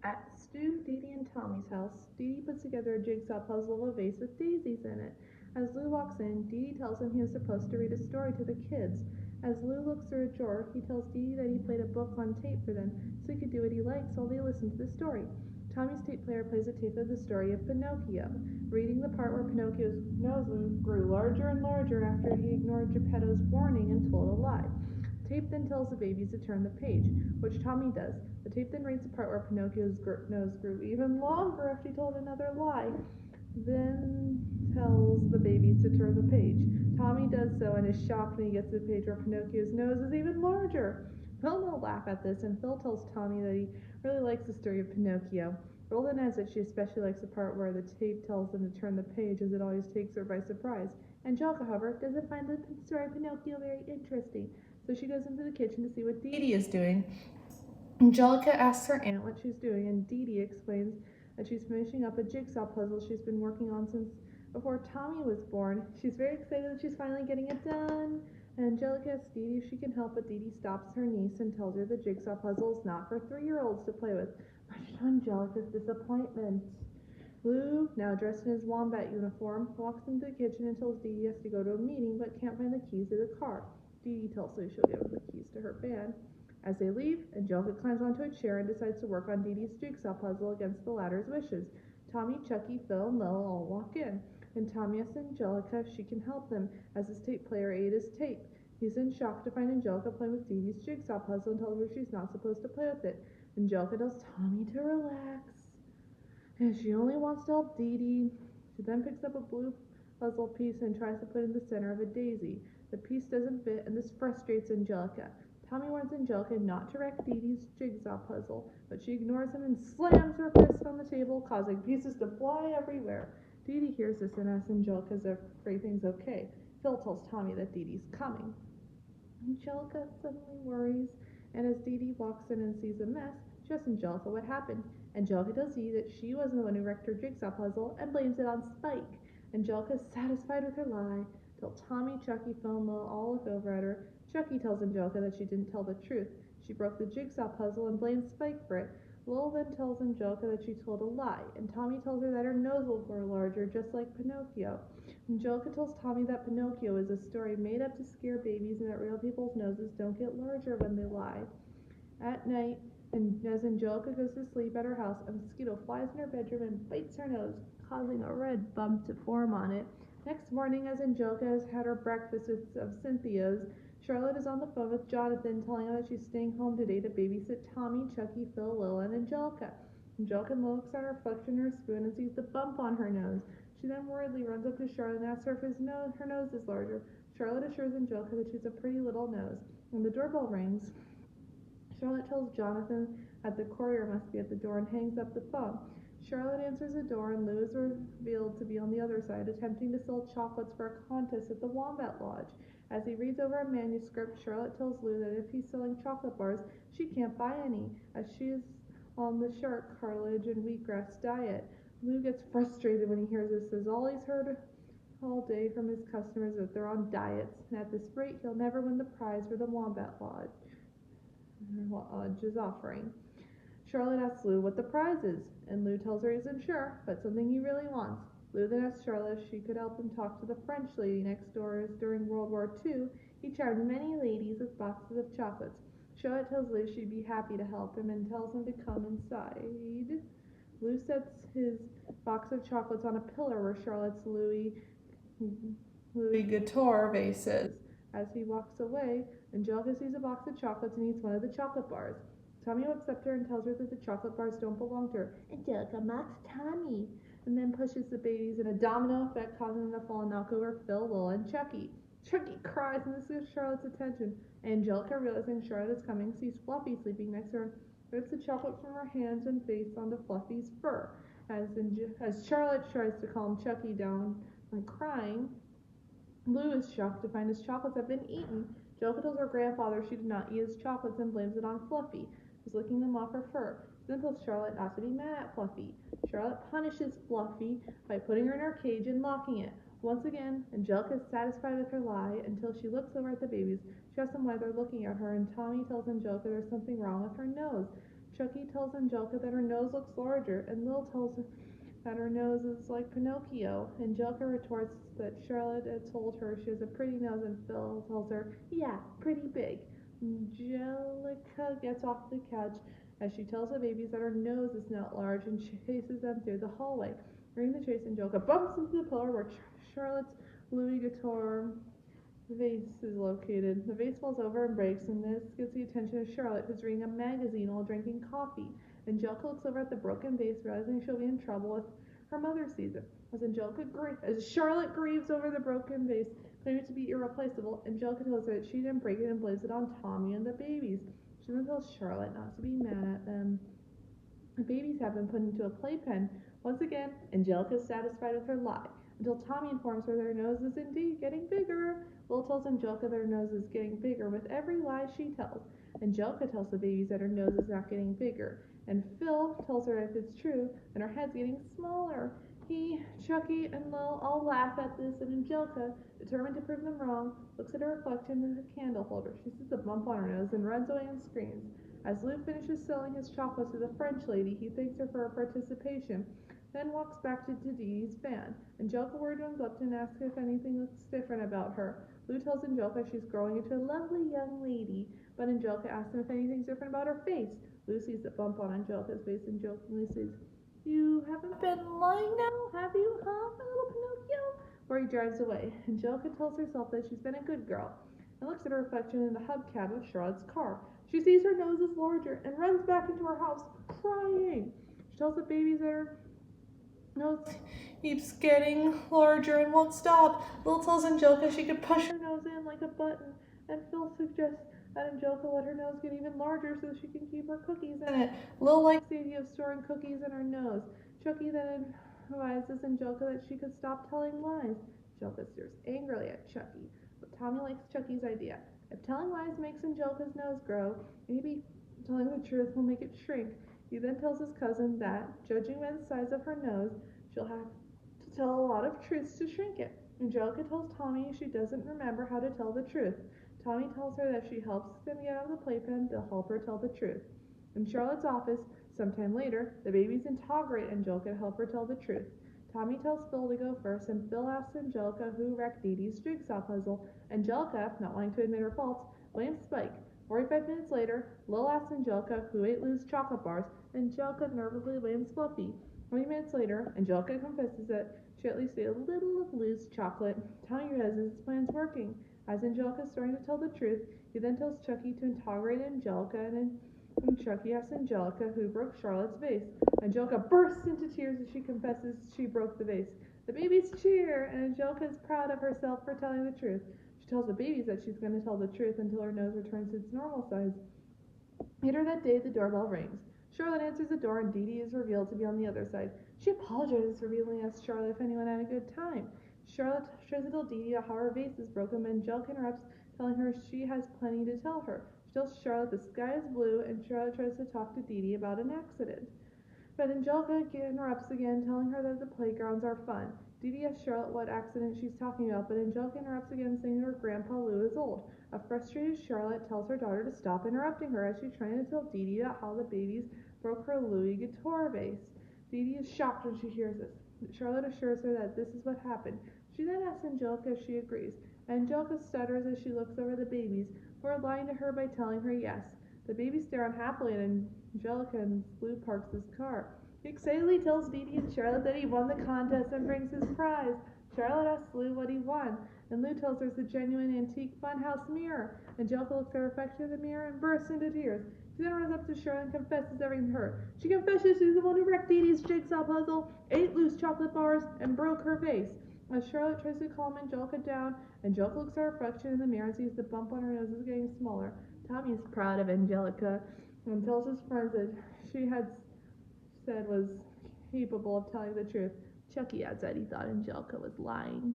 At Stu, Dee Dee, and Tommy's house, Dee Dee puts together a jigsaw puzzle of a vase with daisies in it. As Lou walks in, Dee Dee tells him he is supposed to read a story to the kids. As Lou looks through a drawer, he tells Dee Dee that he played a book on tape for them so he could do what he likes while they listen to the story. Tommy's tape player plays a tape of the story of Pinocchio, reading the part where Pinocchio's nose grew larger and larger after he ignored Geppetto's warning and told a lie. The tape then tells the babies to turn the page, which Tommy does. The tape then reads the part where Pinocchio's nose grew even longer after he told another lie, then tells the babies to turn the page. Tommy does so and is shocked when he gets to the page where Pinocchio's nose is even larger. Phil and Will laugh at this, and Phil tells Tommy that he really likes the story of Pinocchio. Will then adds that she especially likes the part where the tape tells them to turn the page, as it always takes her by surprise. Angelica, however, doesn't find the story of Pinocchio very interesting, so she goes into the kitchen to see what Dee Dee is doing. Angelica asks her aunt what she's doing, and Dee Dee explains that she's finishing up a jigsaw puzzle she's been working on since before Tommy was born. She's very excited that she's finally getting it done. And Angelica asks Dee Dee if she can help, but Dee Dee stops her niece and tells her the jigsaw puzzle is not for 3-year-olds to play with, much to Angelica's disappointment. Lou, now dressed in his wombat uniform, walks into the kitchen and tells Dee Dee has to go to a meeting but can't find the keys to the car. Dee Dee tells Lou she'll give him the keys to her van. As they leave, Angelica climbs onto a chair and decides to work on Dee Dee's jigsaw puzzle against the latter's wishes. Tommy, Chucky, Phil, and Lil all walk in, and Tommy asks Angelica if she can help them, as his tape player ate his tape. He's in shock to find Angelica playing with Dee Dee's jigsaw puzzle and tells her she's not supposed to play with it. Angelica tells Tommy to relax, and she only wants to help Dee Dee. She then picks up a blue puzzle piece and tries to put it in the center of a daisy. The piece doesn't fit, and this frustrates Angelica. Tommy warns Angelica not to wreck Dee Dee's jigsaw puzzle, but she ignores him and slams her fist on the table, causing pieces to fly everywhere. Dee Dee hears this and asks Angelica if everything's okay. Phil tells Tommy that Dee Dee's coming. Angelica suddenly worries, and as Dee Dee walks in and sees a mess, she asks Angelica what happened. Angelica tells Dee that she wasn't the one who wrecked her jigsaw puzzle and blames it on Spike. Angelica is satisfied with her lie, till Tommy, Chucky, Phil, and Lil all look over at her. Chucky tells Angelica that she didn't tell the truth. She broke the jigsaw puzzle and blames Spike for it. Lil then tells Angelica that she told a lie, and Tommy tells her that her nose will grow larger, just like Pinocchio. Angelica tells Tommy that Pinocchio is a story made up to scare babies and that real people's noses don't get larger when they lie. At night, and as Angelica goes to sleep at her house, a mosquito flies in her bedroom and bites her nose, causing a red bump to form on it. Next morning, as Angelica has had her breakfast of Cynthia's, Charlotte is on the phone with Jonathan, telling her that she's staying home today to babysit Tommy, Chucky, Phil, Lil, and Angelica. Angelica looks at her reflection in her spoon and sees the bump on her nose. She then worriedly runs up to Charlotte and asks her if her nose is larger. Charlotte assures Angelica that she's a pretty little nose. When the doorbell rings, Charlotte tells Jonathan that the courier must be at the door and hangs up the phone. Charlotte answers the door, and Lou is revealed to be on the other side, attempting to sell chocolates for a contest at the Wombat Lodge. As he reads over a manuscript, Charlotte tells Lou that if he's selling chocolate bars, she can't buy any, as she is on the shark, cartilage, and wheatgrass diet. Lou gets frustrated when he hears this, as all he's heard all day from his customers is that they're on diets, and at this rate he'll never win the prize for the Wombat Lodge is offering. Charlotte asks Lou what the prize is, and Lou tells her he isn't sure, but something he really wants. Lou then asks Charlotte if she could help him talk to the French lady next door, as during World War II he charmed many ladies with boxes of chocolates. Charlotte tells Lou she'd be happy to help him and tells him to come inside. Lou sets his box of chocolates on a pillar where Charlotte's Louis Guitar vase is. As he walks away, Angelica sees a box of chocolates and eats one of the chocolate bars. Tommy whips up to her and tells her that the chocolate bars don't belong to her. Angelica mocks Tommy, and then pushes the babies in a domino effect, causing them to fall and knock over Phil, Lil, and Chucky. Chucky cries, and this gets Charlotte's attention. Angelica, realizing Charlotte is coming, sees Fluffy sleeping next to her, rips the chocolate from her hands and face onto Fluffy's fur. As Charlotte tries to calm Chucky down by crying, Lou is shocked to find his chocolates have been eaten. Angelica tells her grandfather she did not eat his chocolates and blames it on Fluffy, who's licking them off her fur. She then tells Charlotte not to be mad at Fluffy. Charlotte punishes Fluffy by putting her in her cage and locking it. Once again, Angelica is satisfied with her lie until she looks over at the babies. She asks them why they're looking at her, and Tommy tells Angelica there's something wrong with her nose. Chucky tells Angelica that her nose looks larger, and Lil tells her that her nose is like Pinocchio. Angelica retorts that Charlotte had told her she has a pretty nose, and Phil tells her, yeah, pretty big. Angelica gets off the couch as she tells the babies that her nose is not large and chases them through the hallway. During the chase, Angelica bumps into the pillar where Charlotte's Louis guitar vase is located. The vase falls over and breaks, and this gets the attention of Charlotte, who's reading a magazine while drinking coffee. Angelica looks over at the broken vase, realizing she'll be in trouble if her mother sees it. As Charlotte grieves over the broken vase, claiming it to be irreplaceable, Angelica tells her that she didn't break it and blames it on Tommy and the babies. She then tells Charlotte not to be mad at them. The babies have been put into a playpen. Once again, Angelica is satisfied with her lie, until Tommy informs her that her nose is indeed getting bigger. Will tells Angelica that her nose is getting bigger with every lie she tells. Angelica tells the babies that her nose is not getting bigger, and Phil tells her if it's true, then her head's getting smaller. He, Chucky, and Lil all laugh at this, and Angelica, determined to prove them wrong, looks at her reflection in the candle holder. She sees a bump on her nose and runs away and screams. As Lou finishes selling his chocolates to the French lady, he thanks her for her participation, then walks back to Dee Dee's van. Angelica runs up and asks if anything looks different about her. Lou tells Angelica she's growing into a lovely young lady, but Angelica asks him if anything's different about her face. Lou sees the bump on Angelica's face and jokingly says, you haven't been lying now, have you, huh, my little Pinocchio? Before he drives away. Angelica tells herself that she's been a good girl and looks at her reflection in the hubcap of Charlotte's car. She sees her nose is larger and runs back into her house, crying. She tells the babies that her nose keeps getting larger and won't stop. Lil tells Angelica she could push her nose in like a button, and Phil suggests that Angelica let her nose get even larger so she can keep her cookies in it. Lil likes the idea of storing cookies in her nose. Chucky then advises Angelica that she could stop telling lies. Angelica stares angrily at Chucky, but Tommy likes Chucky's idea. If telling lies makes Angelica's nose grow, maybe telling the truth will make it shrink. He then tells his cousin that, judging by the size of her nose, she'll have to tell a lot of truths to shrink it. Angelica tells Tommy she doesn't remember how to tell the truth. Tommy tells her that if she helps them get out of the playpen, they'll help her tell the truth. In Charlotte's office, sometime later, the babies interrogate Angelica to help her tell the truth. Tommy tells Phil to go first, and Phil asks Angelica who wrecked Dee Dee's jigsaw puzzle. Angelica, not wanting to admit her faults, blames Spike. 45 minutes later, Lil asks Angelica who ate Lou's chocolate bars. Angelica nervously blames Fluffy. 20 minutes later, Angelica confesses that she at least ate a little of Lou's chocolate. Tommy realizes his plan's working. As Angelica is starting to tell the truth, he then tells Chucky to interrogate Angelica, and Chucky asks Angelica who broke Charlotte's vase. Angelica bursts into tears as she confesses she broke the vase. The babies cheer, and Angelica is proud of herself for telling the truth. She tells the babies that she's going to tell the truth until her nose returns to its normal size. Later that day, the doorbell rings. Charlotte answers the door, and Dee Dee is revealed to be on the other side. She apologizes for revealing asks Charlotte if anyone had a good time. Charlotte tries to tell Dee Dee how her vase is broken, but Angelica interrupts, telling her she has plenty to tell her. She tells Charlotte the sky is blue, and Charlotte tries to talk to Dee Dee about an accident. But Angelica interrupts again, telling her that the playgrounds are fun. Dee Dee asks Charlotte what accident she's talking about, but Angelica interrupts again, saying that her grandpa Lou is old. A frustrated Charlotte tells her daughter to stop interrupting her as she's trying to tell Dee Dee how the babies broke her Louis guitar vase. Dee Dee is shocked when she hears this. Charlotte assures her that this is what happened. She then asks Angelica if she agrees. Angelica stutters as she looks over the babies, who are lying to her by telling her yes. The babies stare unhappily at Angelica and Lou parks his car. He excitedly tells Dee Dee and Charlotte that he won the contest and brings his prize. Charlotte asks Lou what he won, and Lou tells her it's a genuine antique funhouse mirror. Angelica looks at her reflection in the mirror and bursts into tears. She then runs up to Charlotte and confesses everything to her. She confesses she's the one who wrecked Dee Dee's jigsaw puzzle, ate Lou's chocolate bars, and broke her vase. As Charlotte tries to calm Angelica down, Angelica looks at her reflection in the mirror and sees the bump on her nose is getting smaller. Tommy is proud of Angelica and tells his friends that she had said was capable of telling the truth. Chucky adds that he thought Angelica was lying.